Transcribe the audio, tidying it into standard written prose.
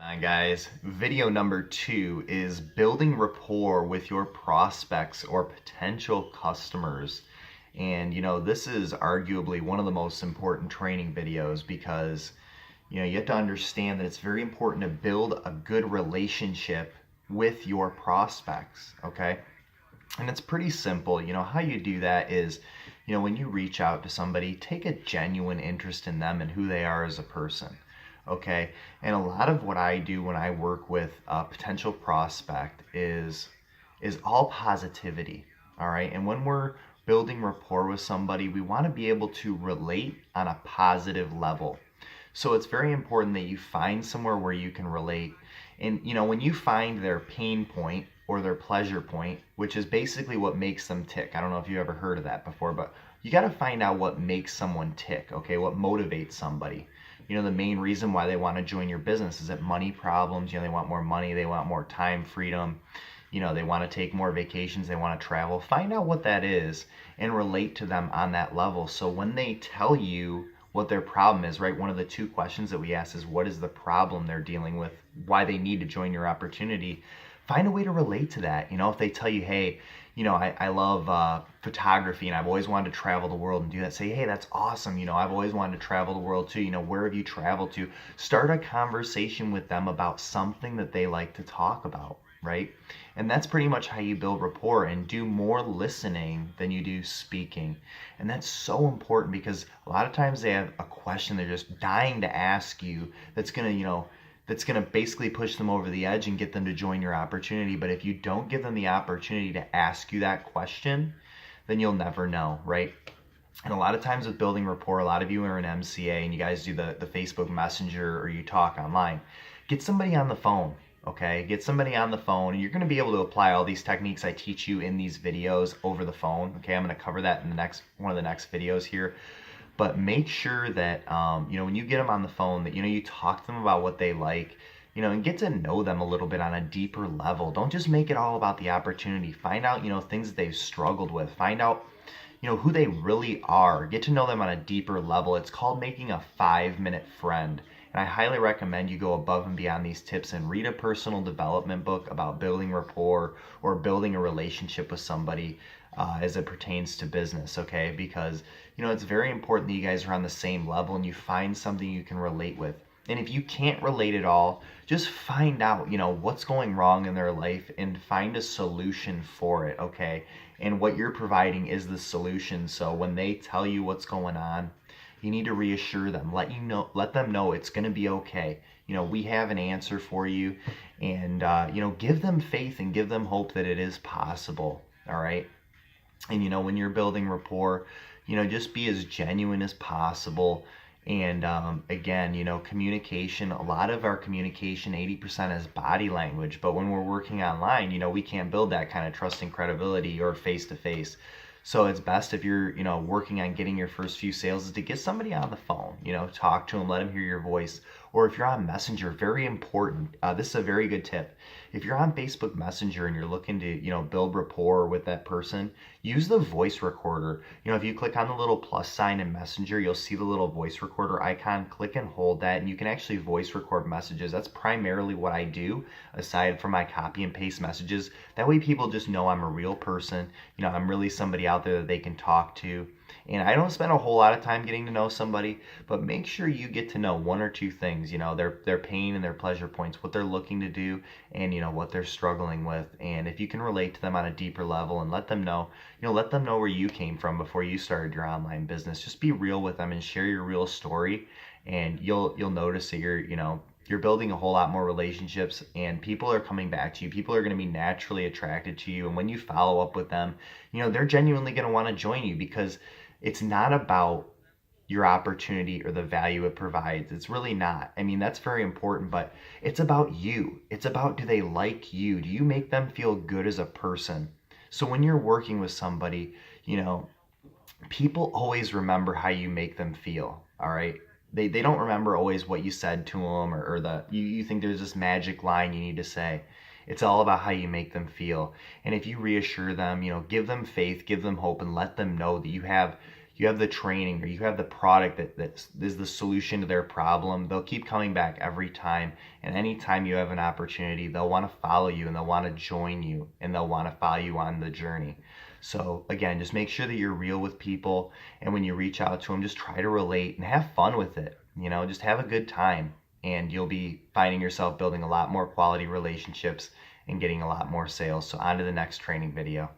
Hi guys, video number 2 is building rapport with your prospects or potential customers. And this is arguably one of the most important training videos because you have to understand that it's very important to build a good relationship with your prospects, okay? And it's pretty simple. How you do that is, when you reach out to somebody, take a genuine interest in them and who they are as a person. Okay. And a lot of what I do when I work with a potential prospect is all positivity. All right. And when we're building rapport with somebody, we want to be able to relate on a positive level. So it's very important that you find somewhere where you can relate. And when you find their pain point or their pleasure point, which is basically what makes them tick. I don't know if you ever heard of that before, but you got to find out what makes someone tick, okay? What motivates somebody. The main reason why they want to join your business is that money problems, they want more money, they want more time freedom, they want to take more vacations, they want to travel. Find out what that is and relate to them on that level. So when they tell you what their problem is, right? One of the two questions that we ask is what is the problem they're dealing with, why they need to join your opportunity. Find a way to relate to that. If they tell you, hey, I love photography and I've always wanted to travel the world and do that, say, hey, that's awesome. I've always wanted to travel the world too. Where have you traveled to? Start a conversation with them about something that they like to talk about, right? And that's pretty much how you build rapport and do more listening than you do speaking. And that's so important because a lot of times they have a question they're just dying to ask you that's going to, that's going to basically push them over the edge and get them to join your opportunity. But if you don't give them the opportunity to ask you that question, then you'll never know, right? And a lot of times with building rapport, a lot of you are in MCA and you guys do the Facebook Messenger or you talk online. Get somebody on the phone, okay? Get somebody on the phone and you're going to be able to apply all these techniques I teach you in these videos over the phone, okay? I'm going to cover that in the next one of the next videos here. But make sure that when you get them on the phone, that you talk to them about what they like, and get to know them a little bit on a deeper level. Don't just make it all about the opportunity. Find out things that they've struggled with. Find out who they really are. Get to know them on a deeper level. It's called making a 5-minute friend. And I highly recommend you go above and beyond these tips and read a personal development book about building rapport or building a relationship with somebody as it pertains to business, okay? Because, it's very important that you guys are on the same level and you find something you can relate with. And if you can't relate at all, just find out, what's going wrong in their life and find a solution for it, okay? And what you're providing is the solution. So when they tell you what's going on, you need to reassure them, let them know it's going to be okay. We have an answer for you, and give them faith and give them hope that it is possible. All right. And when you're building rapport, just be as genuine as possible. And again, communication, a lot of our communication, 80% is body language. But when we're working online, we can't build that kind of trust and credibility or face to face. So it's best if you're, working on getting your first few sales is to get somebody on the phone, talk to them, let them hear your voice. Or if you're on Messenger, very important. This is a very good tip. If you're on Facebook Messenger and you're looking to, build rapport with that person, use the voice recorder. If you click on the little plus sign in Messenger, you'll see the little voice recorder icon. Click and hold that, and you can actually voice record messages. That's primarily what I do, aside from my copy and paste messages. That way people just know I'm a real person. I'm really somebody out there that they can talk to. And I don't spend a whole lot of time getting to know somebody, but make sure you get to know one or two things, their pain and their pleasure points, what they're looking to do, and what they're struggling with. And if you can relate to them on a deeper level and let them know where you came from before you started your online business. Just be real with them and share your real story, and you'll notice that you're building a whole lot more relationships and people are coming back to you. People are going to be naturally attracted to you. And when you follow up with them, they're genuinely going to want to join you because it's not about your opportunity or the value it provides. It's really not. I mean, that's very important, but it's about you. It's about, do they like you? Do you make them feel good as a person? So when you're working with somebody, people always remember how you make them feel, all right? They don't remember always what you said to them or you think there's this magic line you need to say. It's all about how you make them feel. And if you reassure them, give them faith, give them hope, and let them know that you have the training or you have the product that is the solution to their problem, they'll keep coming back every time. And anytime you have an opportunity, they'll want to follow you and they'll want to join you and they'll want to follow you on the journey. So again, just make sure that you're real with people. And when you reach out to them, just try to relate and have fun with it. Just have a good time. And you'll be finding yourself building a lot more quality relationships and getting a lot more sales. So on to the next training video.